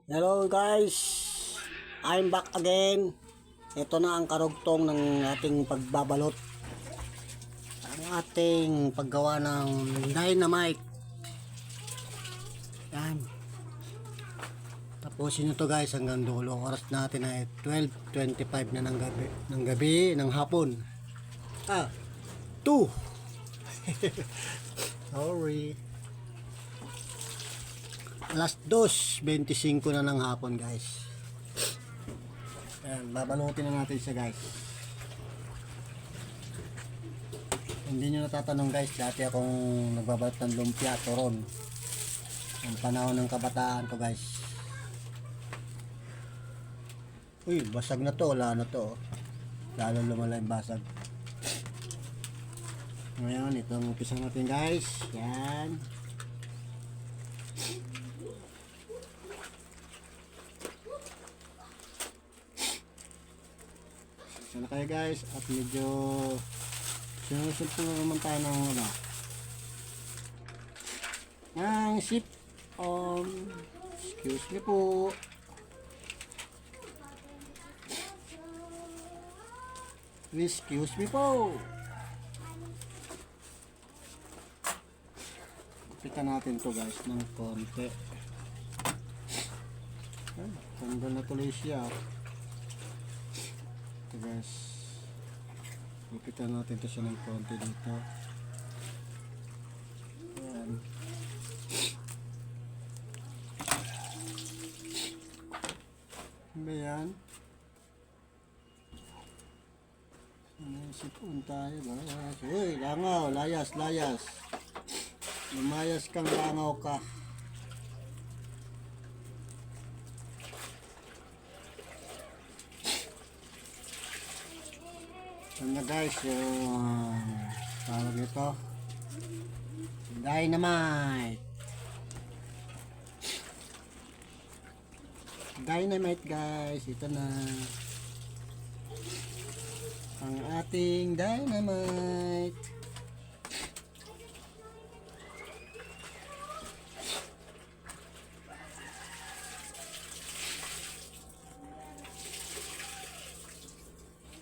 Hello guys, I'm back again. Ito na ang karugtong ng ating pagbabalot. Ang ating paggawa ng dynamite. Yan. Tapusin nyo to guys hanggang dulo. Oras natin ay 12:25 na ng gabi, ng hapon. 2. Sorry. Alas 2:25 na ng hapon guys. Ayan, babalutin na natin siya guys. Hindi nyo natatanong guys, dati akong nagbabalot ng lumpia turon. Ang panahon ng kabataan ko guys. Uy, basag na to, wala na to. Lalo lumala yung basag. Ngayon, itong umpisa natin guys. Yan. Sana kayo guys at medyo sinusunod naman tayo ng ang ship excuse me po. Excuse me po. Kupitan natin to guys ng konti. Tanggal na tuloy siya. Ito guys, gupitan natin ito siya ng konti dito. Ayan. Ba yan? Sipon tayo ba? Uy, langaw, layas. Lumayas kang langaw ka. Ano guys, yung tawag ito dynamite guys. Ito na ang ating dynamite.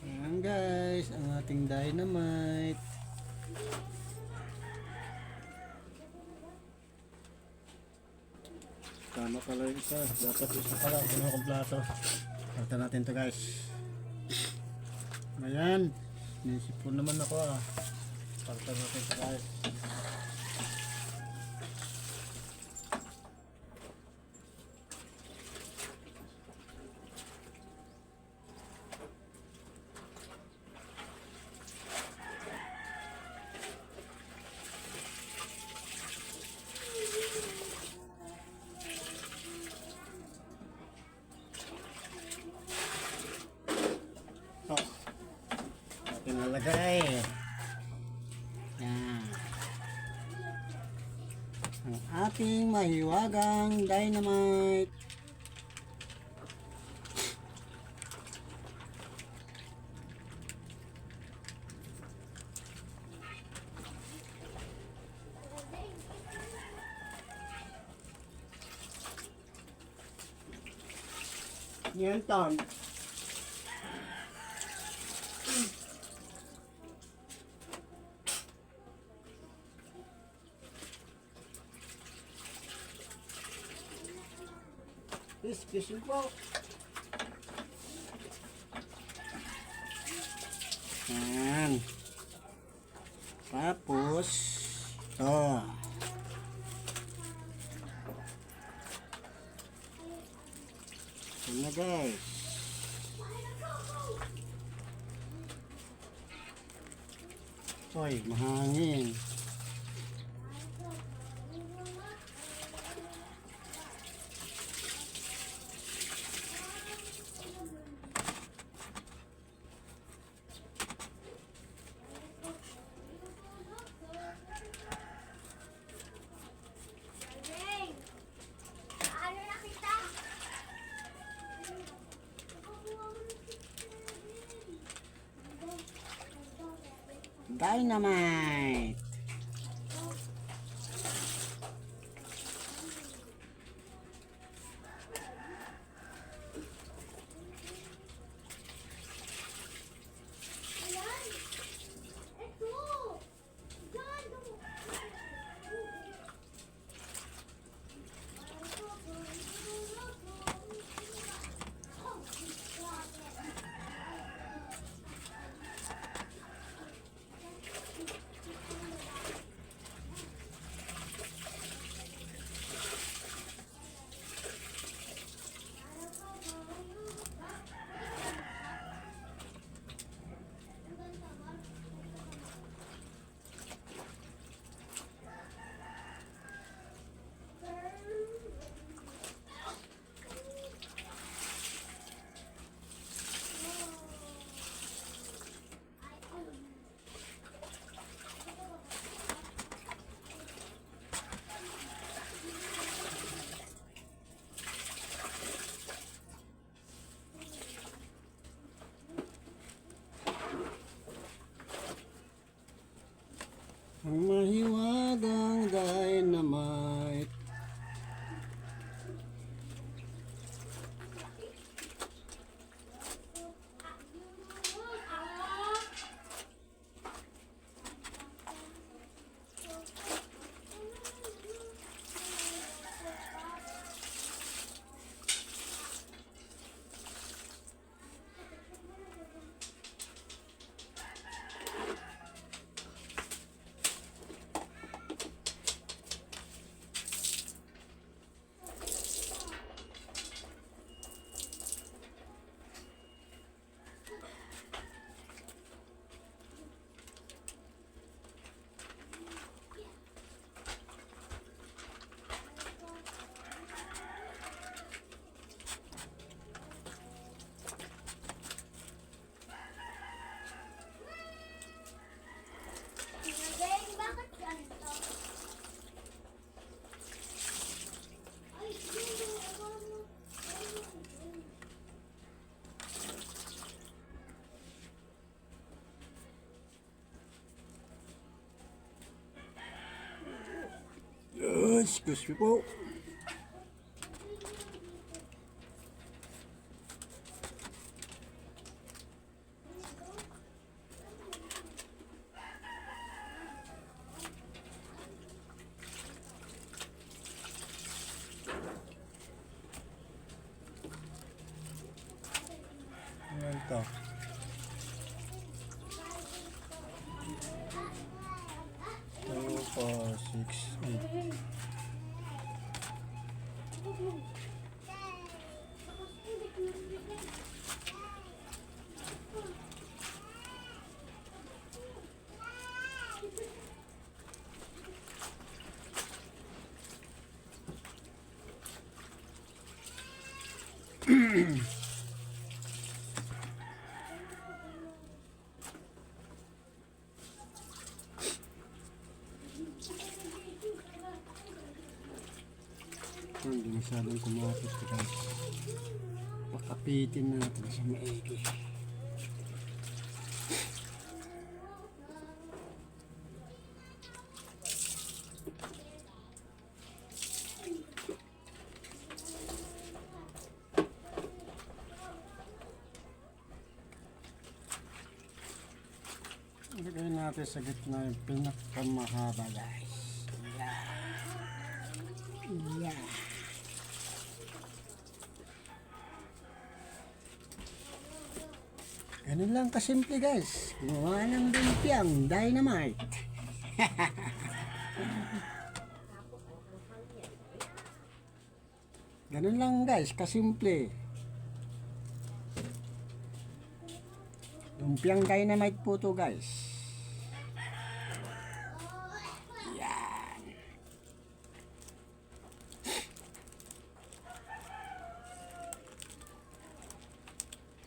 Ayan guys, ang ating dynamite. Tama pala yung isa. Dapat isa pala. Ito na kompleto. Pagta natin to guys. Ayan. Nisipon naman ako Pagta natin to guys. Pinalagay. Yan. Ang ating mahiwagang dynamite. Yan ton. Excuse me po. Ayan. Tapos ito. Ayan na guys. Uy, mahangin. Dynamite. Excuse me po. Ayan to. 2, 4, 6, 8. Hindi masyadong kumapit guys. Pakapitin natin sa maigi. Ilagay natin sa gitna yung pinakamahaba guys. Yeah. Ganun lang kasimple guys. Gumawa ng lumpiang dynamite. Ganun lang guys, kasimple. Lumpiang dynamite po to guys. Yan.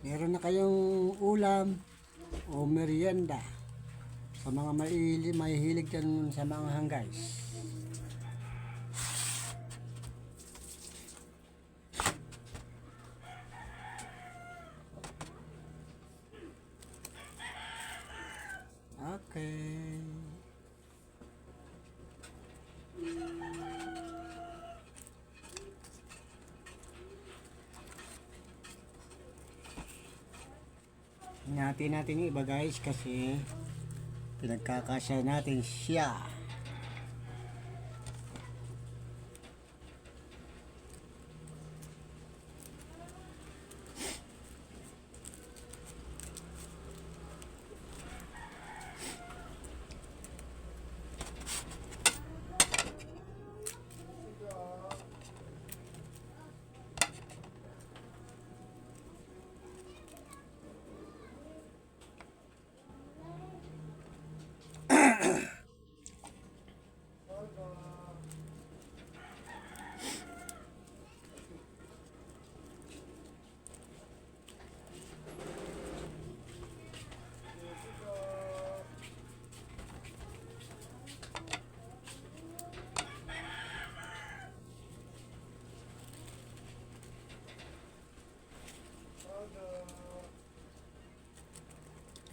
Meron na kayong ulam o merienda sa mga mahihilig dyan sa mga guys. Okay. Hinati natin yung iba guys kasi pinagkakasya natin siya.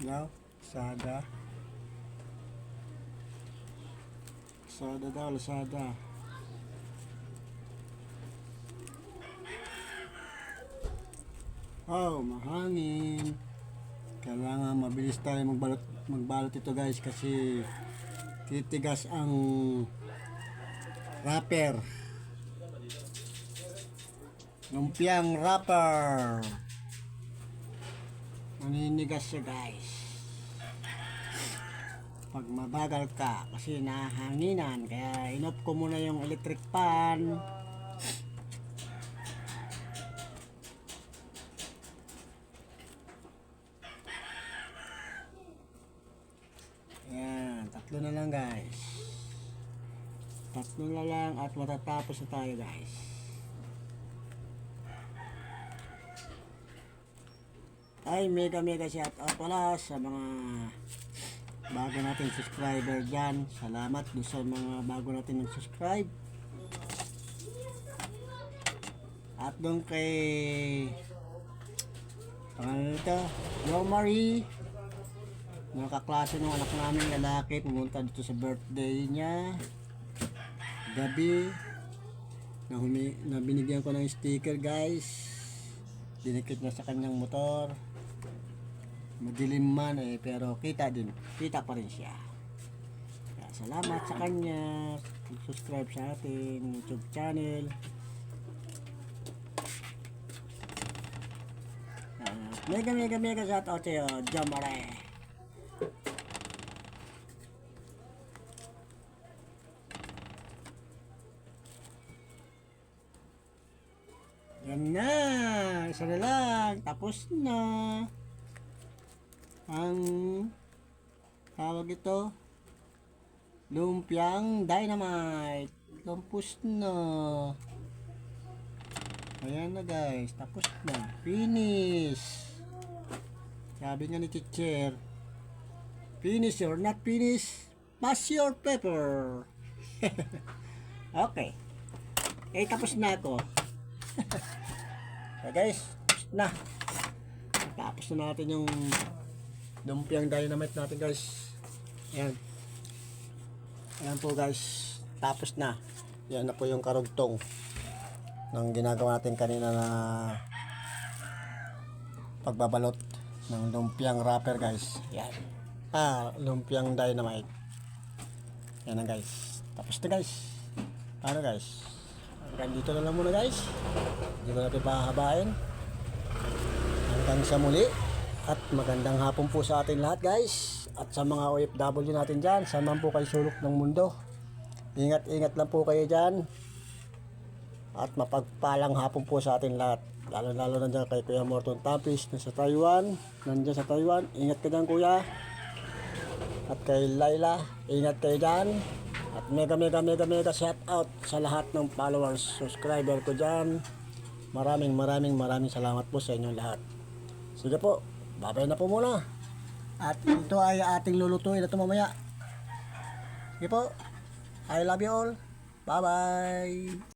Now, Lazada. Lazada daw, Lazada. Oh, mahangin. Kailangan mabilis tayo magbalot ito guys kasi titigas ang wrapper. Lumpiang wrapper. Maninigas siya guys. Pag mabagal ka kasi nahanginan, kaya inop ko muna yung electric pan. Yan, tatlo na lang guys. Tatlo na lang at matatapos na tayo guys. Ay, mega shout out pala sa mga bago nating subscriber dyan. Salamat doon sa mga bago natin nag-subscribe. At doon kay pangalan nito, Yo Marie, mga kaklase ng anak namin lalaki, pumunta dito sa birthday niya gabi. na binigyan ko ng sticker guys. Dinikit na sa kanyang motor. Madilim man pero kita pa rin siya. Kaya salamat sa kanya. Subscribe sa ating YouTube channel. Mega shout out sa'yo, Jamare. Yan na, isa na lang, tapos na ang tawag ito, lumpiang dynamite. Tapos na. Ayan na guys, tapos na, finish. Sabi nga ni teacher, finish or not finish, pass your paper. Okay, tapos na ako. So guys, tapos na natin yung lumpiang dynamite natin guys. Ayan po guys, tapos na. Yan na po yung karugtong ng ginagawa natin kanina na pagbabalot ng lumpiang wrapper guys. Yan, lumpiang dynamite. Yan na guys, tapos na guys. Paano guys? Hanggang dito na lang muna guys. Hindi ko natin pahabain. Hanggang sa muli. At magandang hapon po sa ating lahat guys. At sa mga OFW natin dyan, saan man po kayo sulok ng mundo, ingat lang po kayo dyan. At mapagpalang hapon po sa ating lahat. Lalo na dyan kay Kuya Morton Tampis na sa Taiwan. Nandiyan sa Taiwan. Ingat ka dyan kuya. At kay Laila, ingat kayo dyan. At mega shout out sa lahat ng followers, subscriber ko dyan. Maraming salamat po sa inyong lahat. Sige po, babay na po muna. At ito ay ating lulutuin ito mamaya. Sige po, I love you all. Bye bye.